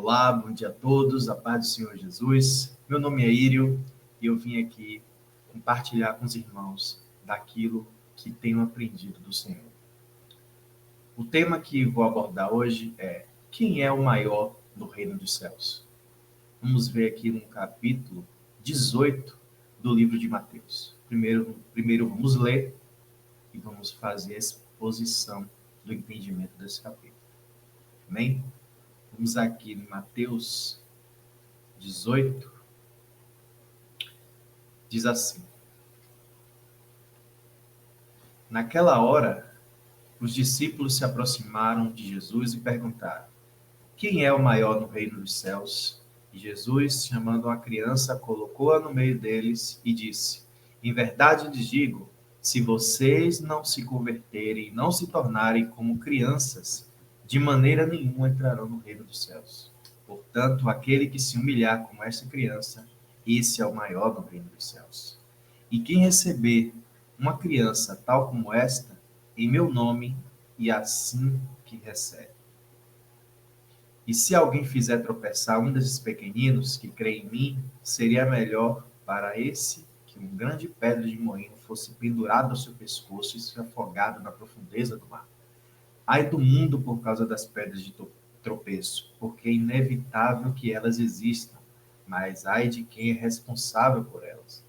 Olá, bom dia a todos, a paz do Senhor Jesus. Meu nome é Írio e eu vim aqui compartilhar com os irmãos daquilo que tenho aprendido do Senhor. O tema que vou abordar hoje é: quem é o maior no reino dos céus? Vamos ver aqui no capítulo 18 do livro de Mateus. Primeiro vamos ler e vamos fazer a exposição do entendimento desse capítulo. Amém? Vamos aqui em Mateus 18, diz assim: Naquela hora, os discípulos se aproximaram de Jesus e perguntaram: Quem é o maior no reino dos céus? E Jesus, chamando uma criança, colocou-a no meio deles e disse: Em verdade lhes digo, se vocês não se converterem e não se tornarem como crianças, de maneira nenhuma entrarão no reino dos céus. Portanto, aquele que se humilhar como esta criança, esse é o maior no reino dos céus. E quem receber uma criança tal como esta, em meu nome, e assim que recebe. E se alguém fizer tropeçar um desses pequeninos que crê em mim, seria melhor para esse que uma grande pedra de moinho fosse pendurada ao seu pescoço e se afogado na profundeza do mar. Ai do mundo por causa das pedras de tropeço, porque é inevitável que elas existam, mas ai de quem é responsável por elas.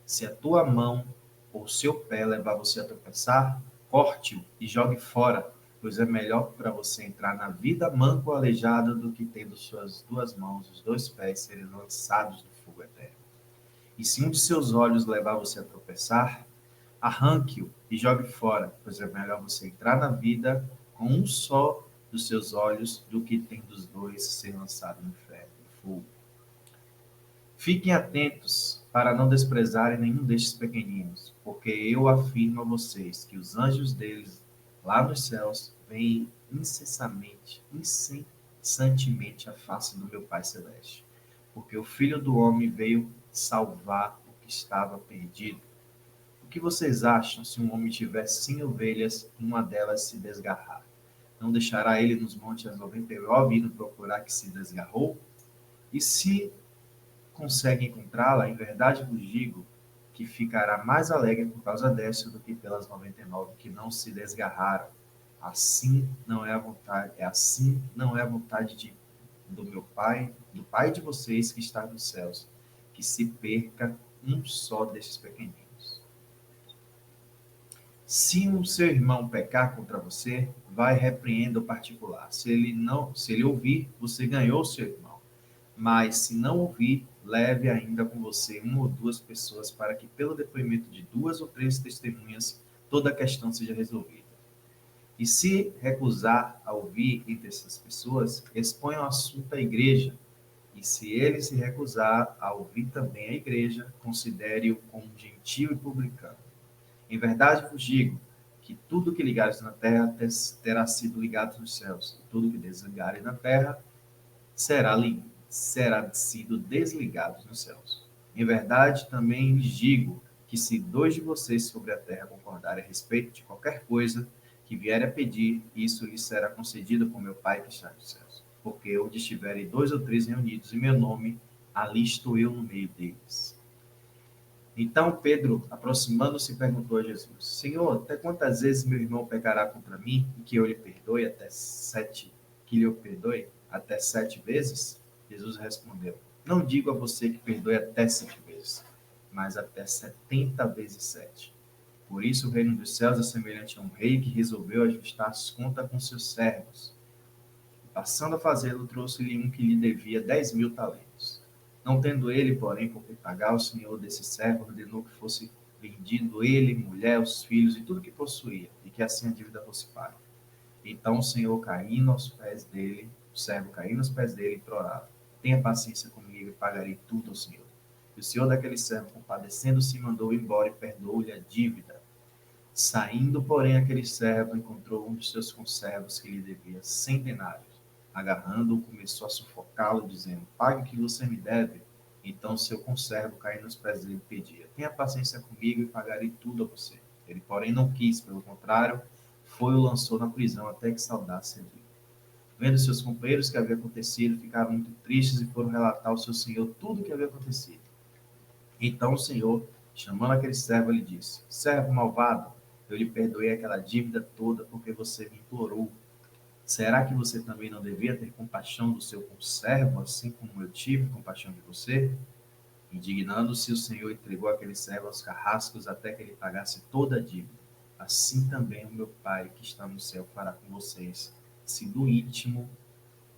Se a tua mão ou seu pé levar você a tropeçar, corte-o e jogue fora, pois é melhor para você entrar na vida manco ou aleijado do que tendo suas duas mãos e os dois pés serem lançados no fogo eterno. E se um de seus olhos levar você a tropeçar, arranque-o e jogue fora, pois é melhor você entrar na vida com um só dos seus olhos do que tendo os dois ser lançados no inferno, no fogo. Fiquem atentos para não desprezarem nenhum destes pequeninos, porque eu afirmo a vocês que os anjos deles, lá nos céus, veem incessantemente a face do meu Pai Celeste. Porque o Filho do Homem veio salvar o que estava perdido. O que vocês acham se um homem tiver 100 ovelhas e uma delas se desgarrar? Não deixará ele nos montes as 99 indo procurar que se desgarrou? E se consegue encontrá-la, em verdade vos digo que ficará mais alegre por causa desta do que pelas 99 que não se desgarraram. Assim não é a vontade do meu Pai, do Pai de vocês que está nos céus, que se perca um só destes pequeninos. Se um seu irmão pecar contra você, vai e repreenda o particular. Se ele ouvir, você ganhou seu irmão. Mas se não ouvir, leve ainda com você uma ou duas pessoas para que, pelo depoimento de duas ou três testemunhas, toda a questão seja resolvida. E se recusar a ouvir entre essas pessoas, exponha o assunto à igreja. E se ele se recusar a ouvir também a igreja, considere-o como gentio e publicano. Em verdade vos digo que tudo que ligares na terra terá sido ligado nos céus, e tudo que desligares na terra será sido desligado nos céus. Em verdade, também lhes digo que se dois de vocês sobre a terra concordarem a respeito de qualquer coisa que vierem a pedir, isso lhes será concedido por meu Pai que está nos céus. Porque onde estiverem dois ou três reunidos em meu nome, ali estou eu no meio deles. Então Pedro, aproximando-se, perguntou a Jesus: Senhor, até quantas vezes meu irmão pecará contra mim e que eu lhe perdoe até 7 vezes? Jesus respondeu: Não digo a você que perdoe até 7 vezes, mas até 70 vezes 7. Por isso o reino dos céus é semelhante a um rei que resolveu ajustar as contas com seus servos. E passando a fazê-lo, trouxe-lhe um que lhe devia 10.000 talentos. Não tendo ele, porém, por que pagar, o senhor desse servo ordenou que fosse vendido ele, mulher, os filhos e tudo que possuía, e que assim a dívida fosse paga. Então o senhor, caindo aos pés dele, o servo caindo aos pés dele, implorava: Tenha paciência comigo e pagarei tudo ao senhor. E o senhor daquele servo, compadecendo-se, mandou embora e perdoou-lhe a dívida. Saindo, porém, aquele servo encontrou um dos seus conservos que lhe devia 100 denários. Agarrando-o, começou a sufocá-lo, dizendo: Pague o que você me deve. Então seu conservo, caindo aos pés dele, pedia: Tenha paciência comigo e pagarei tudo a você. Ele, porém, não quis, pelo contrário, foi e o lançou na prisão até que saudasse a dívida. Vendo seus companheiros o que havia acontecido, ficaram muito tristes e foram relatar ao seu senhor tudo o que havia acontecido. Então o senhor, chamando aquele servo, lhe disse: Servo malvado, eu lhe perdoei aquela dívida toda porque você me implorou. Será que você também não devia ter compaixão do seu conservo, assim como eu tive compaixão de você? Indignando-se, o senhor entregou aquele servo aos carrascos até que ele pagasse toda a dívida. Assim também o meu Pai que está no céu fará com vocês, se do íntimo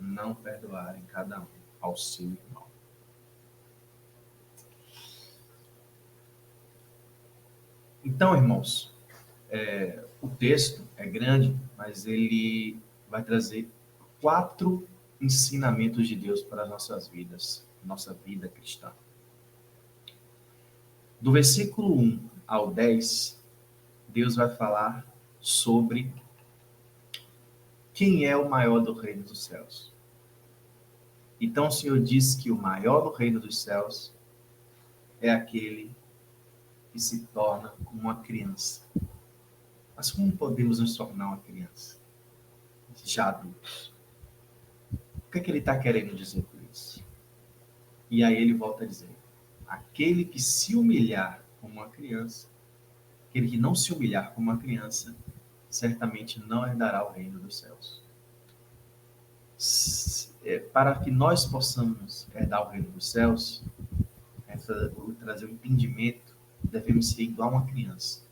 não perdoarem cada um ao seu irmão. Então, irmãos, o texto é grande, mas ele vai trazer 4 ensinamentos de Deus para as nossas vidas, nossa vida cristã. Do versículo 1 ao 10, Deus vai falar sobre quem é o maior do reino dos céus. Então o Senhor diz que o maior do reino dos céus é aquele que se torna como uma criança. Mas como podemos nos tornar uma criança? Já adultos. O que é que ele está querendo dizer com isso? E aí ele volta a dizer: aquele que se humilhar como uma criança, aquele que não se humilhar como uma criança, certamente não herdará o reino dos céus. Para que nós possamos herdar o reino dos céus, trazer um entendimento, devemos ser igual a uma criança.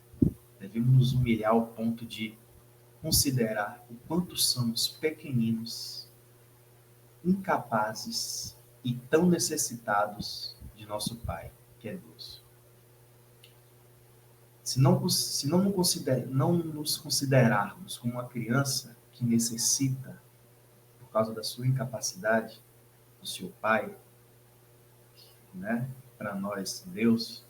Devemos nos humilhar ao ponto de considerar o quanto somos pequeninos, incapazes e tão necessitados de nosso Pai, que é Deus. Se não nos considerarmos como uma criança que necessita, por causa da sua incapacidade, do seu Pai, né, para nós, Deus,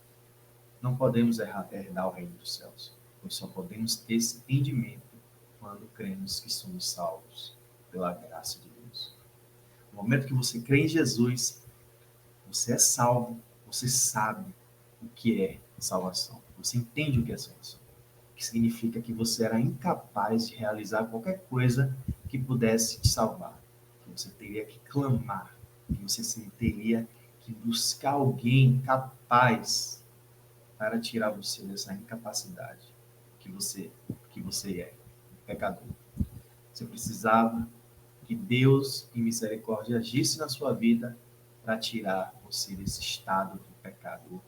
não podemos herdar o reino dos céus. Nós só podemos ter esse entendimento quando cremos que somos salvos pela graça de Deus. No momento que você crê em Jesus, você é salvo, você sabe o que é salvação. Você entende o que é salvação. O que significa que você era incapaz de realizar qualquer coisa que pudesse te salvar. Que você teria que clamar, que você teria que buscar alguém capaz para tirar você dessa incapacidade que você é, pecador. Você precisava que Deus, em misericórdia, agisse na sua vida para tirar você desse estado de pecador,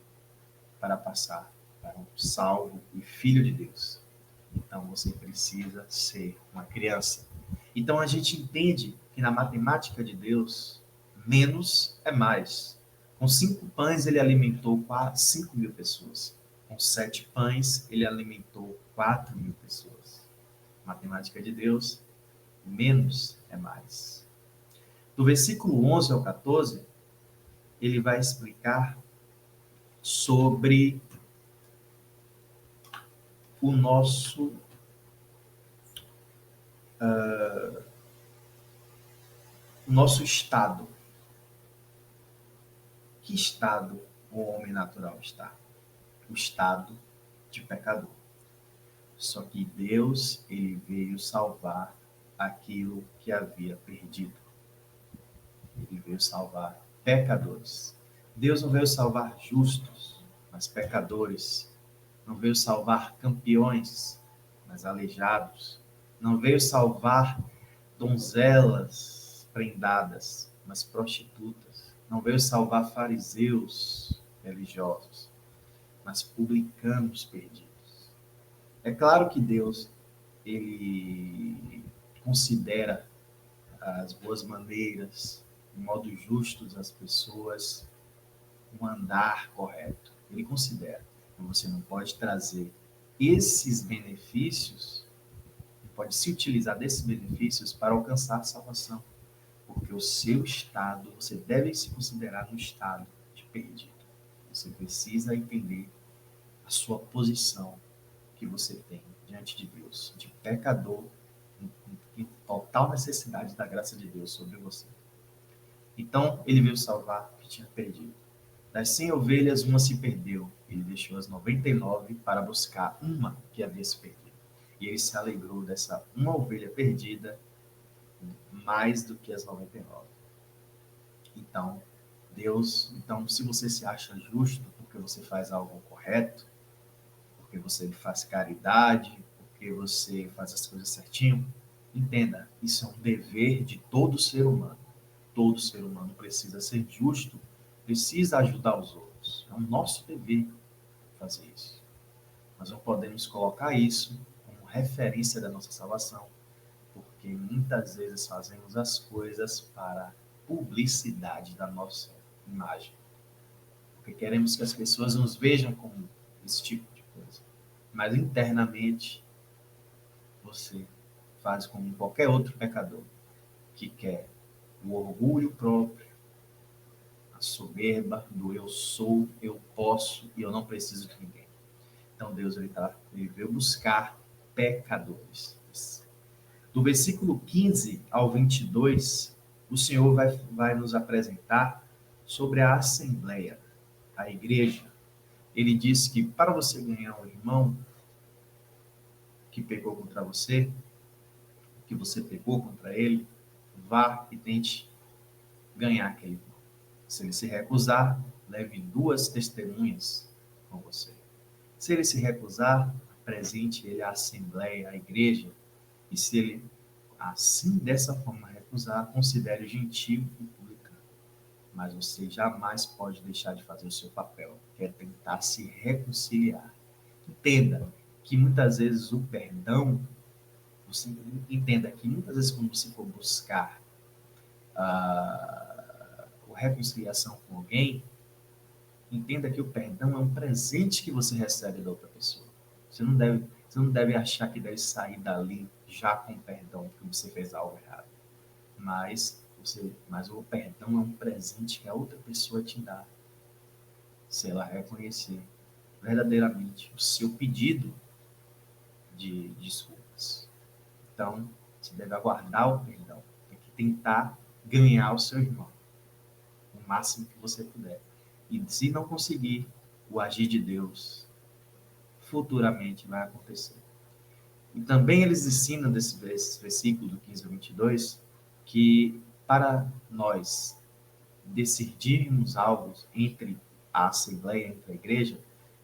para passar para um salvo e filho de Deus. Então você precisa ser uma criança. Então a gente entende que na matemática de Deus, menos é mais. Com 5 pães ele alimentou quase 5.000 pessoas. Com 7 pães ele alimentou 4.000 pessoas. Matemática de Deus, menos é mais. Do versículo 11 ao 14, ele vai explicar sobre o nosso estado. Que estado o homem natural está? O estado de pecador. Só que Deus, ele veio salvar aquilo que havia perdido. Ele veio salvar pecadores. Deus não veio salvar justos, mas pecadores. Não veio salvar campeões, mas aleijados. Não veio salvar donzelas prendadas, mas prostitutas. Não veio salvar fariseus religiosos, mas publicanos perdidos. É claro que Deus, ele considera as boas maneiras, o modo justo das pessoas, um andar correto. Ele considera. Então, você não pode trazer esses benefícios, pode se utilizar desses benefícios para alcançar a salvação. Porque o seu estado, você deve se considerar no estado de perdido. Você precisa entender a sua posição que você tem diante de Deus, de pecador, em total necessidade da graça de Deus sobre você. Então, ele veio salvar o que tinha perdido. Das 100 ovelhas, uma se perdeu. Ele deixou as 99 para buscar uma que havia se perdido. E ele se alegrou dessa uma ovelha perdida mais do que as 99. Então, se você se acha justo porque você faz algo correto, porque você faz caridade, porque você faz as coisas certinho, entenda, isso é um dever de todo ser humano. Todo ser humano precisa ser justo, precisa ajudar os outros. É o nosso dever fazer isso. Nós não podemos colocar isso como referência da nossa salvação, porque muitas vezes fazemos as coisas para publicidade da nossa imagem, porque queremos que as pessoas nos vejam como esse tipo de coisa. Mas internamente, você faz como qualquer outro pecador, que quer o orgulho próprio, a soberba do eu sou, eu posso e eu não preciso de ninguém. Então Deus ele veio buscar pecadores. Do versículo 15 ao 22, o Senhor vai nos apresentar sobre a assembleia, a igreja. Ele diz que para você ganhar um irmão que pecou contra você, que você pecou contra ele, vá e tente ganhar aquele irmão. Se ele se recusar, leve 2 testemunhas com você. Se ele se recusar, apresente ele à assembleia, à igreja, e se ele assim, dessa forma, recusar, considere gentil e publicano. Mas você jamais pode deixar de fazer o seu papel, que é tentar se reconciliar. Entenda que muitas vezes o perdão, você entenda que muitas vezes quando você for buscar a reconciliação com alguém, entenda que o perdão é um presente que você recebe da outra pessoa. Você não deve achar que deve sair dali já com perdão porque você fez algo errado. Mas o perdão é um presente que a outra pessoa te dá, se ela reconhecer verdadeiramente o seu pedido de desculpas. Então, você deve aguardar o perdão, tem que tentar ganhar o seu irmão o máximo que você puder. E se não conseguir, o agir de Deus futuramente vai acontecer. E também eles ensinam desse versículo do 15 ao 22 que para nós decidirmos algo entre a Assembleia, entre a Igreja,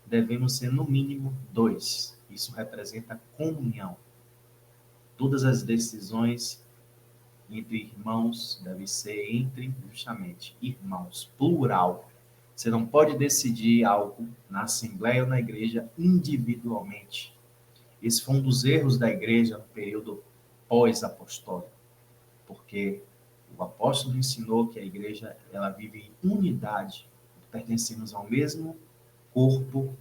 devemos ser no mínimo 2. Isso representa comunhão. Todas as decisões entre irmãos devem ser entre, justamente, irmãos, plural. Você não pode decidir algo na Assembleia ou na Igreja individualmente. Esse foi um dos erros da Igreja no período pós-apostólico, porque o apóstolo ensinou que a igreja ela vive em unidade, pertencemos ao mesmo corpo,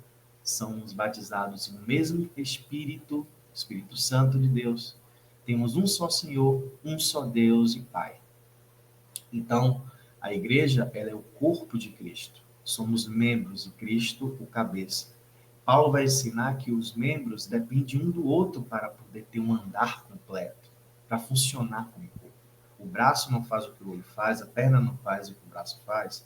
somos batizados no mesmo Espírito, Espírito Santo de Deus. Temos um só Senhor, um só Deus e Pai. Então, a igreja ela é o corpo de Cristo. Somos membros e Cristo o cabeça. Paulo vai ensinar que os membros dependem um do outro para poder ter um andar completo, para funcionar como corpo. O braço não faz o que o olho faz, a perna não faz o que o braço faz,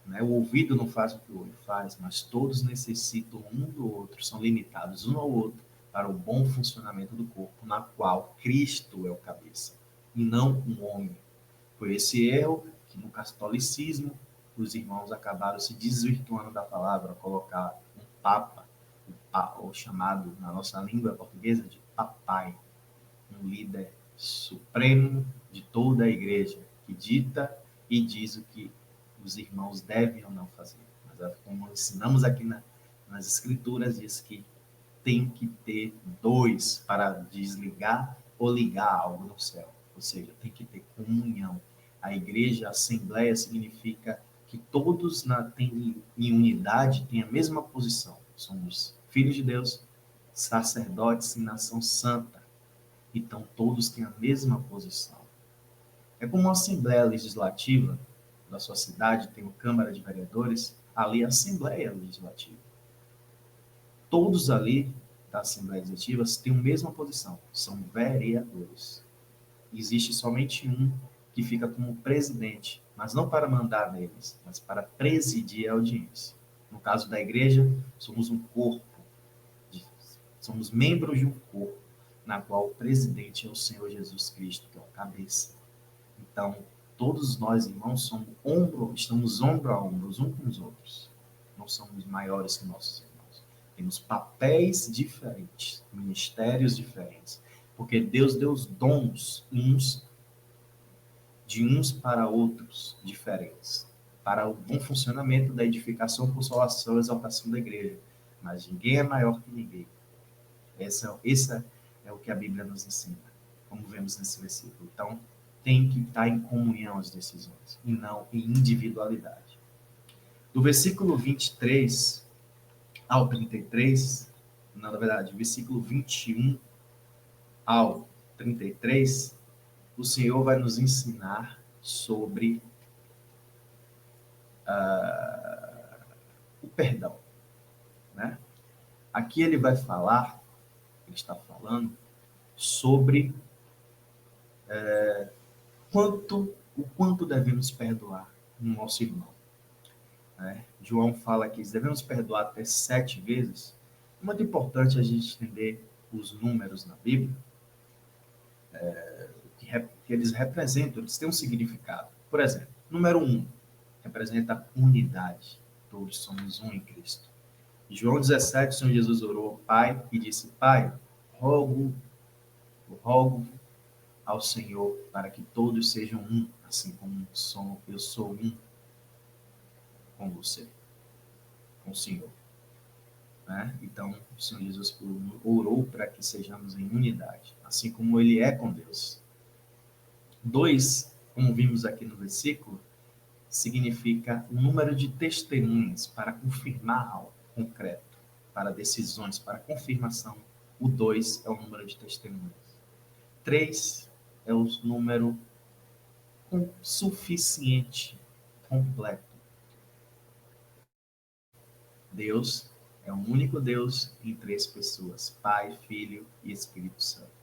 né? O ouvido não faz o que o olho faz, mas todos necessitam um do outro, são limitados um ao outro para o bom funcionamento do corpo, na qual Cristo é o cabeça, e não um homem. Foi esse erro que no catolicismo os irmãos acabaram se desvirtuando da palavra, colocar um papa, ou chamado na nossa língua portuguesa de papai, um líder supremo de toda a igreja, que dita e diz o que os irmãos devem ou não fazer. Mas como ensinamos aqui nas escrituras, diz que tem que ter 2 para desligar ou ligar algo no céu. Ou seja, tem que ter comunhão. A igreja, a assembleia, significa que todos em unidade têm a mesma posição. Somos filhos de Deus, sacerdotes e nação santa. Então, todos têm a mesma posição. É como uma Assembleia Legislativa da sua cidade, tem uma Câmara de Vereadores, ali é a Assembleia Legislativa. Todos ali da Assembleia Legislativa têm a mesma posição, são vereadores. Existe somente um que fica como presidente, mas não para mandar neles, mas para presidir a audiência. No caso da igreja, somos um corpo, somos membros de um corpo. na qual o presidente é o Senhor Jesus Cristo, que é o cabeça. Então, todos nós, irmãos, estamos ombro a ombro, uns com os outros. Não somos maiores que nossos irmãos. Temos papéis diferentes, ministérios diferentes, porque Deus deu os dons de uns para outros diferentes, para o bom funcionamento da edificação, consolação e exaltação da igreja. Mas ninguém é maior que ninguém. Essa é o que a Bíblia nos ensina, como vemos nesse versículo. Então, tem que estar em comunhão as decisões, e não em individualidade. Do versículo 23 ao 33, não, na verdade, do versículo 21 ao 33, o Senhor vai nos ensinar sobre o perdão, né? Aqui ele vai falar, ele está falando sobre o quanto devemos perdoar no nosso irmão, né? João fala que devemos perdoar até 7 vezes. É muito importante a gente entender os números na Bíblia, que eles representam, eles têm um significado. Por exemplo, número 1 representa unidade. Todos somos um em Cristo. Em João 17, o Senhor Jesus orou ao Pai e disse: Pai, rogo ao Senhor para que todos sejam um, assim como eu sou um com você, com o Senhor. Né? Então, o Senhor Jesus orou para que sejamos em unidade, assim como Ele é com Deus. 2, como vimos aqui no versículo, significa o número de testemunhas para confirmar algo concreto, para decisões, para confirmação. O 2 é o número de testemunhas. 3 é o número suficiente, completo. Deus é um único Deus em 3 pessoas, Pai, Filho e Espírito Santo.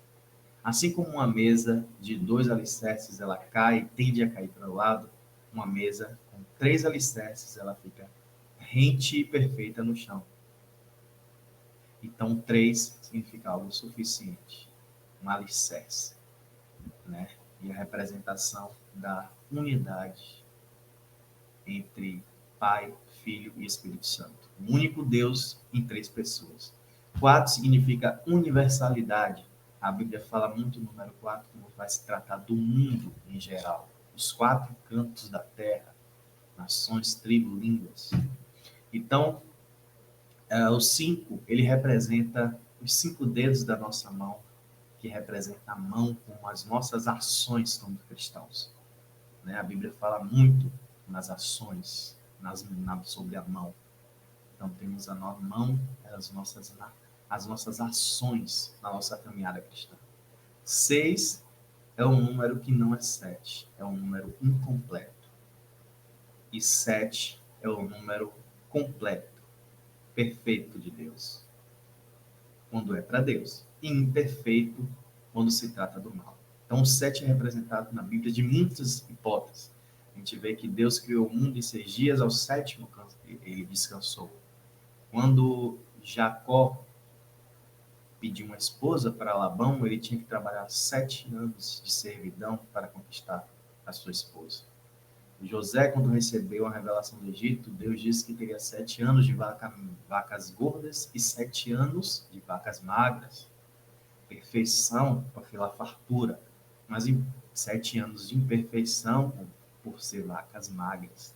Assim como uma mesa de 2 alicerces, ela cai e tende a cair para o lado, uma mesa com 3 alicerces, ela fica rente e perfeita no chão. Então, 3 significa algo suficiente, um alicerce, né? E a representação da unidade entre Pai, Filho e Espírito Santo. Um único Deus em 3 pessoas. 4 significa universalidade. A Bíblia fala muito no número 4, como vai se tratar do mundo em geral. Os 4 cantos da terra, nações, tribos, línguas. Então, o 5, ele representa os 5 dedos da nossa mão, que representa a mão como as nossas ações como cristãos. Né? A Bíblia fala muito nas ações, sobre a mão. Então, temos a mão, as nossas ações na nossa caminhada cristã. 6 é um número que não é 7, é um número incompleto. E 7 é o número completo, perfeito de Deus, quando é para Deus, e imperfeito quando se trata do mal. Então, o 7 é representado na Bíblia de muitas hipóteses. A gente vê que Deus criou o mundo em 6 dias, ao 7º ele descansou. Quando Jacó pediu uma esposa para Labão, ele tinha que trabalhar 7 anos de servidão para conquistar a sua esposa. José, quando recebeu a revelação do Egito, Deus disse que teria 7 anos de vacas gordas e 7 anos de vacas magras. Perfeição, pela fartura, mas 7 anos de imperfeição por ser vacas magras.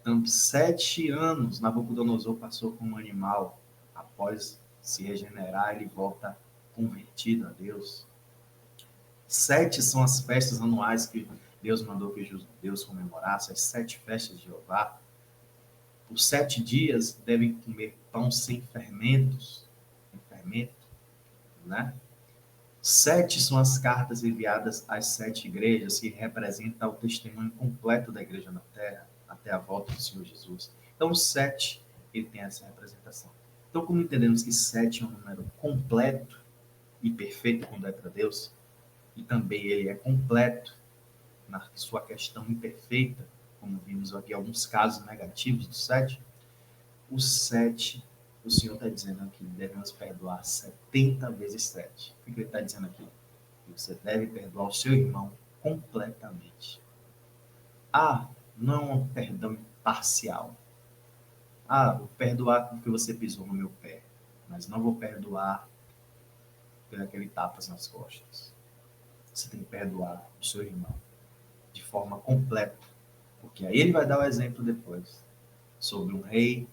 Então, 7 anos Nabucodonosor passou como um animal. Após se regenerar, ele volta convertido a Deus. 7 são as festas anuais que Deus mandou que os judeus comemorassem, as 7 festas de Jeová. Por 7 dias devem comer pão sem fermento, né? 7 são as cartas enviadas às 7 igrejas, que representam o testemunho completo da igreja na terra, até a volta do Senhor Jesus. Então, o 7, ele tem essa representação. Então, como entendemos que 7 é um número completo e perfeito quando é para Deus, e também ele é completo na sua questão imperfeita, como vimos aqui alguns casos negativos do 7, o 7 o Senhor está dizendo aqui, devemos perdoar 70 vezes 7. O que ele está dizendo aqui? Que você deve perdoar o seu irmão completamente. Não é um perdão parcial. Vou perdoar porque você pisou no meu pé, mas não vou perdoar por aquele tapas nas costas. Você tem que perdoar o seu irmão de forma completa, porque aí ele vai dar o exemplo depois sobre um rei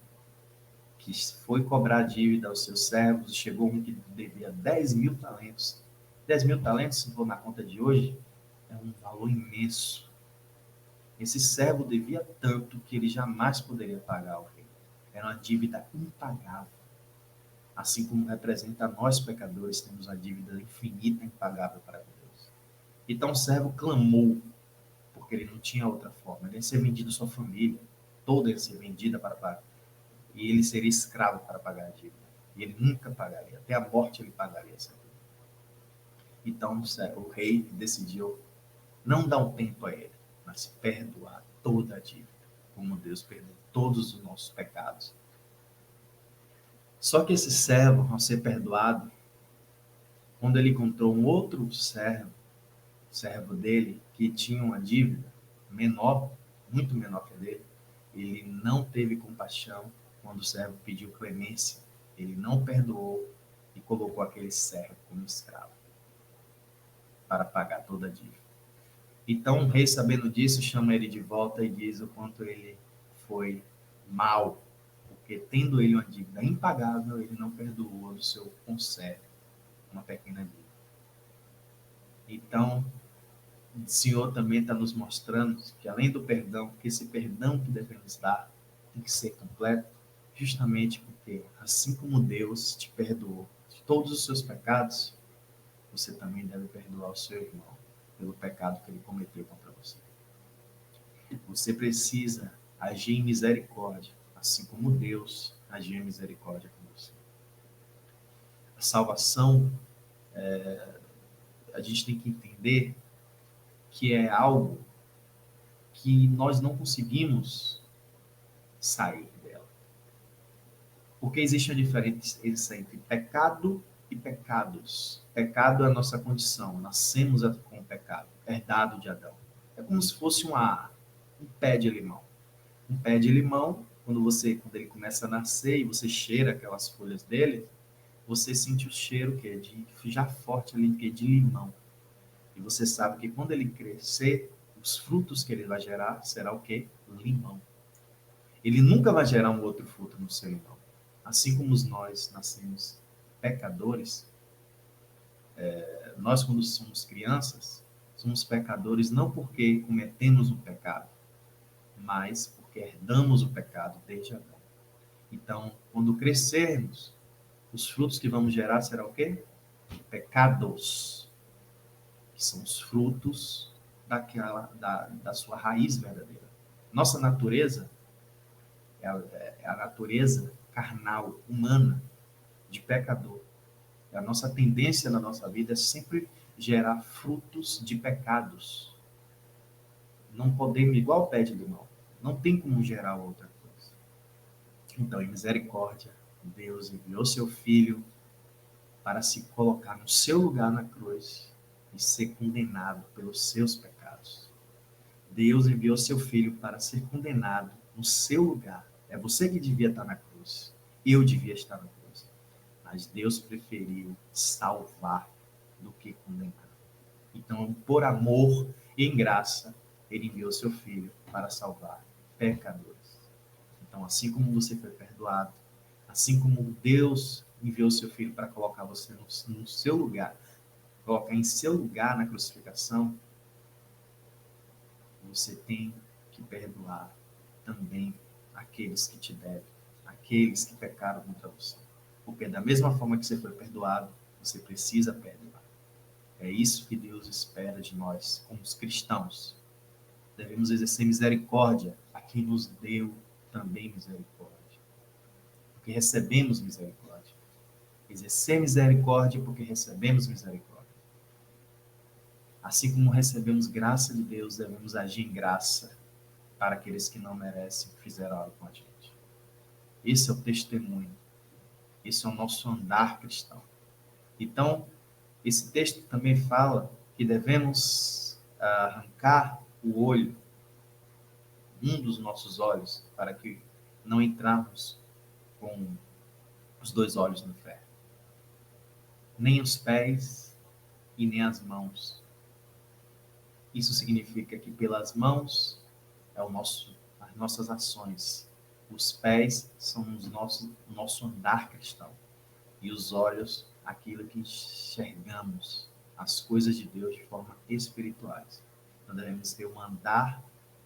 que foi cobrar dívida aos seus servos e chegou um que devia 10.000 talentos. 10.000 talentos, se for na conta de hoje, é um valor imenso. Esse servo devia tanto que ele jamais poderia pagar ao rei. Era uma dívida impagável. Assim como representa nós, pecadores, temos a dívida infinita, impagável para Deus. Então o servo clamou, porque ele não tinha outra forma. Ele ia ser vendido sua família, toda ia ser vendida para pagar. E ele seria escravo para pagar a dívida. E ele nunca pagaria. Até a morte ele pagaria essa dívida. Então o rei decidiu não dar um tempo a ele, mas perdoar toda a dívida, como Deus perdoou todos os nossos pecados. Só que esse servo, ao ser perdoado, quando ele encontrou um outro servo dele, que tinha uma dívida menor, muito menor que a dele, ele não teve compaixão quando o servo pediu clemência. Ele não perdoou e colocou aquele servo como escravo para pagar toda a dívida. Então o rei, sabendo disso, chama ele de volta e diz o quanto ele foi mal, porque tendo ele uma dívida impagável, ele não perdoou do seu conservo uma pequena dívida. Então, o Senhor também está nos mostrando que além do perdão, que esse perdão que devemos dar tem que ser completo, justamente porque assim como Deus te perdoou de todos os seus pecados, você também deve perdoar o seu irmão pelo pecado que ele cometeu contra você. Você precisa agir em misericórdia, assim como Deus agiu em misericórdia com você. A salvação, a gente tem que entender que é algo que nós não conseguimos sair dela. Porque existe uma diferença entre pecado e pecados. Pecado é a nossa condição, nascemos com o pecado, herdado de Adão. É como se fosse um pé de limão. Um pé de limão, quando ele começa a nascer e você cheira aquelas folhas dele, você sente o cheiro que é já forte ali, que é de limão. E você sabe que quando ele crescer, os frutos que ele vai gerar será o quê? Limão. Ele nunca vai gerar um outro fruto no seu limão. Assim como nós nascemos pecadores, nós quando somos crianças, somos pecadores não porque cometemos um pecado, mas porque herdamos o pecado desde Adão. Então, quando crescermos, os frutos que vamos gerar serão o quê? Pecados, que são os frutos da sua raiz verdadeira. Nossa natureza é a natureza carnal, humana, de pecador. A nossa tendência na nossa vida é sempre gerar frutos de pecados. Não podemos, igual o pé de limão, não tem como gerar outra coisa. Então, em misericórdia, Deus enviou seu Filho para se colocar no seu lugar na cruz e ser condenado pelos seus pecados. Deus enviou seu Filho para ser condenado no seu lugar. É você que devia estar na cruz. Eu devia estar na cruz. Mas Deus preferiu salvar do que condenar. Então, por amor e em graça, ele enviou seu Filho para salvar pecadores. Então, assim como você foi perdoado, assim como Deus enviou seu Filho para colocar você no seu lugar, colocar em seu lugar na crucificação, você tem que perdoar também aqueles que te devem, aqueles que pecaram contra você. Porque da mesma forma que você foi perdoado, você precisa perdoar. É isso que Deus espera de nós, como os cristãos. Devemos exercer misericórdia a quem nos deu também misericórdia. Porque recebemos misericórdia. Exercer misericórdia porque recebemos misericórdia. Assim como recebemos graça de Deus, devemos agir em graça para aqueles que não merecem, fizeram algo com a gente. Esse é o testemunho Esse é o nosso andar cristão. Então, esse texto também fala que devemos arrancar o olho, um dos nossos olhos, para que não entrarmos com os dois olhos no ferro. Nem os pés e nem as mãos. Isso significa que pelas mãos é as nossas ações. Os pés são o nosso andar cristão. E os olhos, aquilo que enxergamos, as coisas de Deus de forma espirituais. Então devemos ter um andar,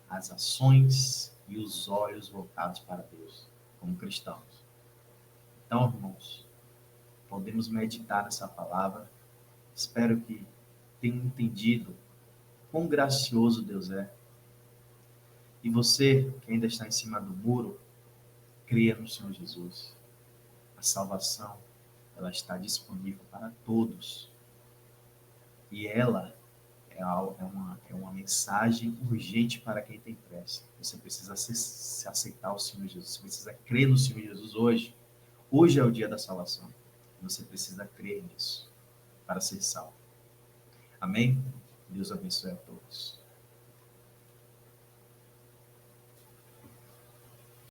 as ações e os olhos voltados para Deus, como cristãos. Então, irmãos, podemos meditar nessa palavra. Espero que tenham entendido quão gracioso Deus é. E você, que ainda está em cima do muro, creia no Senhor Jesus. A salvação, ela está disponível para todos. E ela é uma mensagem urgente para quem tem pressa. Você precisa se aceitar o Senhor Jesus. Você precisa crer no Senhor Jesus hoje. Hoje é o dia da salvação. Você precisa crer nisso para ser salvo. Amém? Deus abençoe a todos.